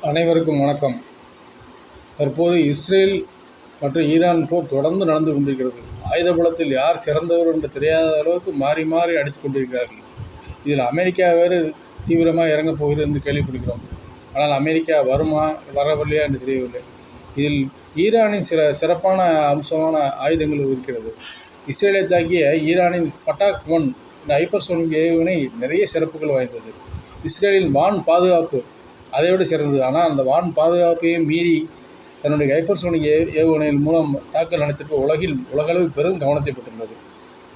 அனைவருக்கும் வணக்கம். தற்போது இஸ்ரேல் மற்றும் ஈரான் போர் தொடர்ந்து நடந்து கொண்டிருக்கிறது. ஆயுத பலத்தில் யார் சிறந்தவர் என்று தெரியாத அளவுக்கு மாறி மாறி அடித்துக் கொண்டிருக்கிறார்கள். இதில் அமெரிக்கா வேறு தீவிரமாக இறங்கப் போகிறது என்று கேள்விப்படுகிறோம். ஆனால் அமெரிக்கா வருமா வரவில்லையா என்று தெரியவில்லை. இதில் ஈரானின் சில சிறப்பான அம்சமான ஆயுதங்கள் இருக்கிறது. இஸ்ரேலை தாக்கிய ஈரானின் ஃபட்டாக் 1 இந்த ஹைப்பர்சோனிக் ஏவுகணை நிறைய சிறப்புகள் வாய்ந்தது. இஸ்ரேலின் வான் பாதுகாப்பு அதைவிட சிறந்தது. ஆனால் அந்த வான் பாதுகாப்பையும் மீறி தன்னுடைய ஹைப்பர்சோனிக் ஏவுகணையின் மூலம் தாக்குதல் நடத்திட்டு உலகளவில் பெரும் கவனத்தை பெற்றுள்ளது.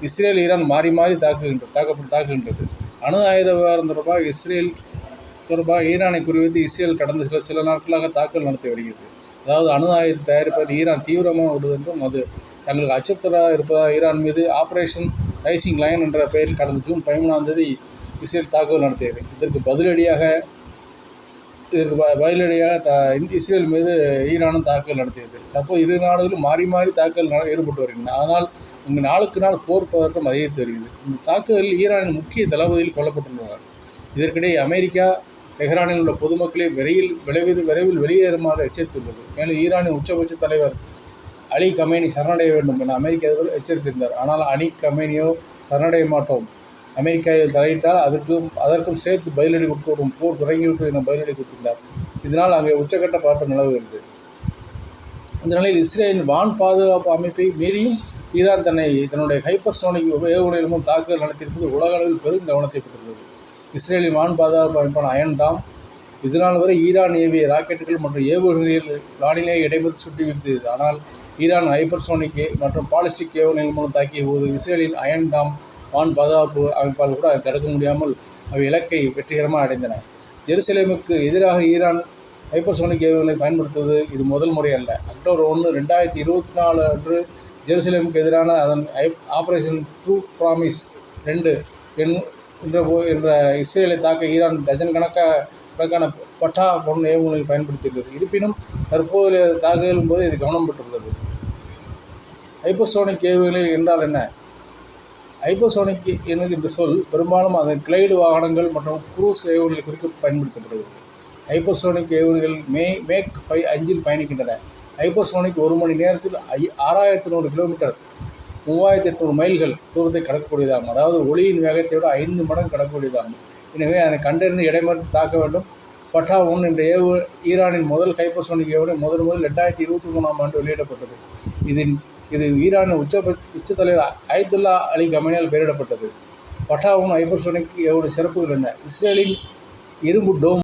இஸ்ரேல் ஈரான் மாறி மாறி தாக்குகின்றது. அணு ஆயுத விவகாரம் தொடர்பாக ஈரானை குறிவைத்து இஸ்ரேல் கடந்த சில நாட்களாக தாக்குதல் நடத்தி வருகிறது. அதாவது அணு ஆயுத தயாரிப்பதில் ஈரான் தீவிரமாக உள்ளது என்றும் அது தங்களுக்கு அச்சுறுத்தலாக இருப்பதாக ஈரான் மீது ஆபரேஷன் ரைசிங் லைன் என்ற பெயரில் கடந்த ஜூன் 13 இஸ்ரேல் தாக்குதல் நடத்தியது. இதற்கு பதிலடியாக இஸ்ரேல் மீது ஈரானும் தாக்குதல் நடத்தியது. தற்போது இரு நாடுகளும் மாறி மாறி தாக்குதல் ஈடுபட்டு வருகின்றன. ஆனால் இங்கு நாளுக்கு நாள் போர் பதற்றம் அதிகரித்து வருகிறது. இந்த தாக்குதலில் ஈரானின் முக்கிய தளபதியில் கொல்லப்பட்டுள்ளனர். இதற்கிடையே அமெரிக்கா தெஹ்ரானில் உள்ள பொதுமக்களை விரைவில் வெளியேறுமாறு எச்சரித்துள்ளது. மேலும் ஈரானின் உச்சபட்ச தலைவர் அலி கமேனி சரணடைய வேண்டும் என அமெரிக்க அதிபர் எச்சரித்திருந்தார். ஆனால் அலி கமேனியோ சரணடைய மாட்டோம், அமெரிக்கா இதில் தலையிட்டால் அதற்கும் சேர்த்து பதிலடி கொடுக்கும், போர் தொடங்கிவிட்டு என பதிலடி கொடுத்திருந்தார். இதனால் அங்கே உச்சக்கட்ட பதட்டம் நிலவுகிறது. இந்த நிலையில் இஸ்ரேலின் வான் பாதுகாப்பு அமைப்பை மீறியும் ஈரான் தன்னுடைய ஹைப்பர்சோனிக் ஏவுகணைகளும் தாக்குதல் நடத்தியிருப்பது உலக அளவில் பெரும் கவனத்தை பெற்றுள்ளது. இஸ்ரேலின் வான் பாதுகாப்பு அமைப்பான அயன் டாம் இதனால் வரை ஈரான் ஏவிய ராக்கெட்டுகள் மற்றும் ஏவுகணைகள் வானிலையை இடைமறித்து சுட்டி வீழ்த்தியது. ஆனால் ஈரான் ஹைப்பர்சோனிக் மற்றும் பாலிஸ்டிக் ஏவுகணைகள் மூலம் தாக்கிய போது இஸ்ரேலின் அயன் டாம் வான் பாதுகாப்பு அமைப்பால் கூட அதை தடுக்க முடியாமல் அவை இலக்கை வெற்றிகரமாக அடைந்தன. ஜெருசலேமுக்கு எதிராக ஈரான் ஹைப்பர்சோனிக் ஏவுகணைகளை பயன்படுத்துவது இது முதல் முறை அல்ல. அக்டோபர் 1, 2024 அன்று ஜெருசலேமுக்கு எதிரான அதன் ஆபரேஷன் ட்ரூ ப்ராமிஸ் 2 என்ற இஸ்ரேலை தாக்க ஈரான் டஜன் கணக்கான ஃபட்டாக் 1 ஏவுகணைகளை பயன்படுத்தியுள்ளது. இருப்பினும் தற்போதைய தாக்குதலின் போது இது கவனம் பெற்றுள்ளது. ஹைப்பர்சோனிக் ஏவுகணை என்றால் என்ன? ஹைப்பர்சோனிக் என்கின்ற சொல் பெரும்பாலும் அதன் கிளைடு வாகனங்கள் மற்றும் குரூஸ் ஏவுகணைகள் குறிக்க பயன்படுத்தப்படுகிறது. ஹைப்பர்சோனிக் ஏவுகணைகள் மேக் 5 பயணிக்கின்றன. ஹைப்பர்சோனிக் ஒரு மணி நேரத்தில் 6100 கிலோமீட்டர் 3800 மைல்கள் தூரத்தை கடக்கக்கூடியதாகும். அதாவது ஒளியின் வேகத்தை விட 5 மடங்கு கடக்கக்கூடியதாகும். எனவே அதனை கண்டறிந்து இடைமறித்து தாக்க வேண்டும். ஃபட்டாக் 1 என்ற ஈரானின் முதல் ஹைப்பர்சோனிக் ஏவுகணை முதலில் 2023ஆம் ஆண்டு வெளியிடப்பட்டது. இது ஈரானின் உச்ச தலைவர் அயத்துல்லா அலி கமேனியால் பெயரிடப்பட்டது. ஃபட்டாக் 1 ஹைப்பர்சோனிக் ஏவுகணை சிறப்புகள் என்ன? இஸ்ரேலின் இரும்பு டோம்